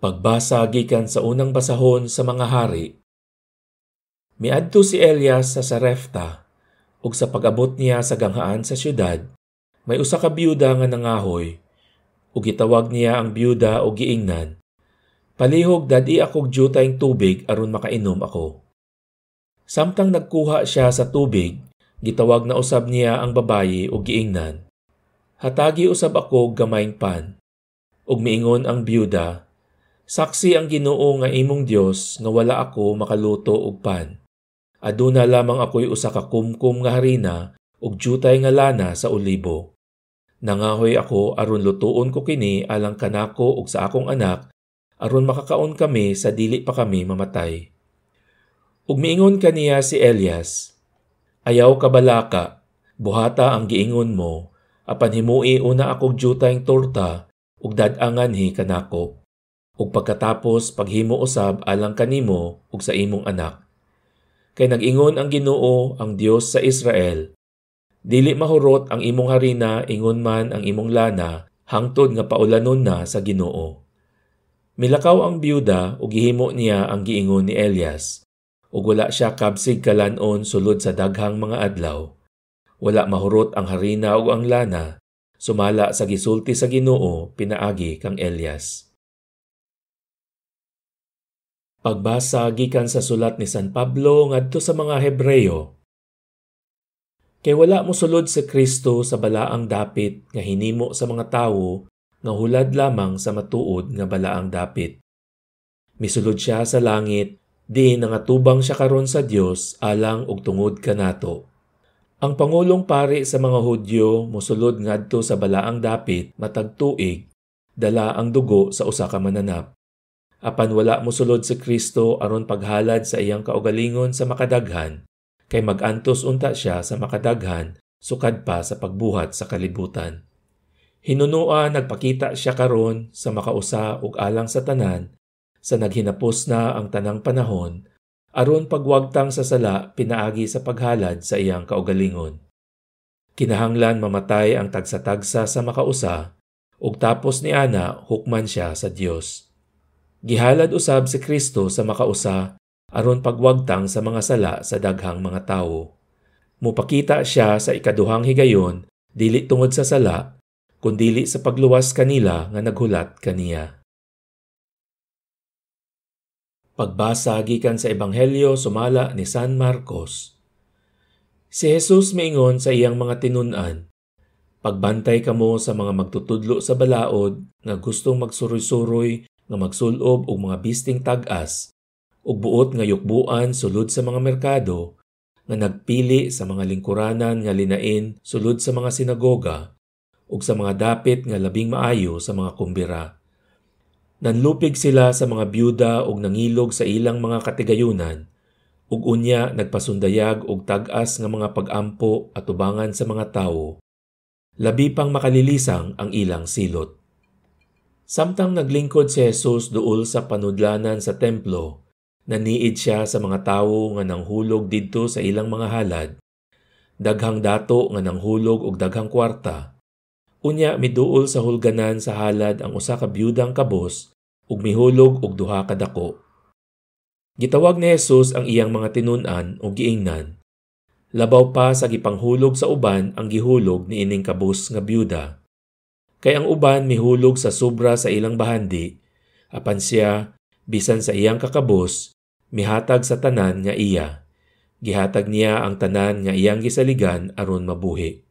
Pagbasa gikan sa unang basahon sa mga hari. Miadto si Elias sa Sarepta, ug sa pag-abot niya sa ganghaan sa syudad, may usa ka byuda nga nangahoy, ug gitawag niya ang byuda og giingnan. Palihog dadi akog jutayng tubig aron makainom ako. Samtang nagkuha siya sa tubig, gitawag na usab niya ang babayi og giingnan. Hatagi usab ako gamayng pan. Ug miingon ang byuda, saksi ang Ginoo nga imong Dios nga wala ako makaluto og pan. Aduna lamang ako'y usa ka kumkum nga harina ug jutay nga lana sa olibo. Nangahoy ako aron lutuon ko kini alang kanako ug sa akong anak aron makakaon kami sa dili pa kami mamatay. Ug miingon kaniya si Elias, ayaw ka balaka, buhata ang giingon mo, apan himui una akog jutayng torta ug dad-anganhi kanako. Ug pagkatapos paghimo usab alang kanimo ug sa imong anak. Kay nag-ingon ang Ginoo, ang Dios sa Israel, dili mahurot ang imong harina ingon man ang imong lana hangtod nga paulanon na sa Ginoo. Milakaw ang byuda ug gihimo niya ang giingon ni Elias, ug wala siya kabsig kalanon sulod sa daghang mga adlaw. Wala mahurot ang harina ug ang lana, sumala sa gisulti sa Ginoo pinaagi kang Elias. Pagbasa gikan sa sulat ni San Pablo ngadto sa mga Hebreyo. Kay wala mosulod si Kristo sa balaang dapit nga hinimo sa mga tawo nga hulad lamang sa matuod nga balaang dapit. Misulod siya sa langit, di nangatubang siya karon sa Dios alang og tungod kanato. Ang pangulong pari sa mga Hudyo mosulod ngadto sa balaang dapit matag tuig, dala ang dugo sa usa ka mananap. Apan wala mosulod si Kristo aron paghalad sa iyang kaugalingon sa makadaghan, kay mag-antos unta siya sa makadaghan sukad pa sa pagbuhat sa kalibutan. Hinunua nagpakita siya karon sa makausa ug alang sa tanan, sa naghinapos na ang tanang panahon, aron pagwagtang sa sala pinaagi sa paghalad sa iyang kaugalingon. Kinahanglan mamatay ang tagsa-tagsa sa makausa, ug tapos ni ana hukman siya sa Dios. Gihalad usab si Kristo sa makausa aron pagwagtang sa mga sala sa daghang mga tawo. Mupakita siya sa ikaduhang higayon dili tungod sa sala, kundili sa pagluwas kanila nga naghulat kaniya. Pagbasa gikan sa Ebanghelyo sumala ni San Marcos. Si Jesus miingon sa iyang mga tinun-an, pagbantay kamo sa mga magtutudlo sa balaod nga gustong magsuroy-suroy nga magsulob og mga bisting tag-as ug buot nga yukbuan sulod sa mga merkado nga nagpili sa mga lingkuranan nga linain sulod sa mga sinagoga ug sa mga dapit nga labing maayo sa mga kumbira. Nanlupig sila sa mga byuda ug nangilog sa ilang mga katigayunan ug unya nagpasundayag og tag-as nga mga pag-ampo at tubangan sa mga tawo. Labi pang makalilisang ang ilang silot. Samtang naglingkod si Jesus duol sa panudlanan sa templo, naniid siya sa mga tawo nga nanghulog didto sa ilang mga halad. Daghang dato nga nanghulog og daghang kwarta. Unya miduol sa hulganan sa halad ang usa ka byudang kabos ug mihulog og duha ka dako. Gitawag ni Jesus ang iyang mga tinun-an ug giingnan. Labaw pa sa gipanghulog sa uban ang gihulog ni ining kabos nga byuda. Kay ang uban mihulog sa sobra sa ilang bahandi, apan siya, bisan sa iyang kakabos, mihatag sa tanan nga iya. Gihatag niya ang tanan nga iyang gisaligan aron mabuhi.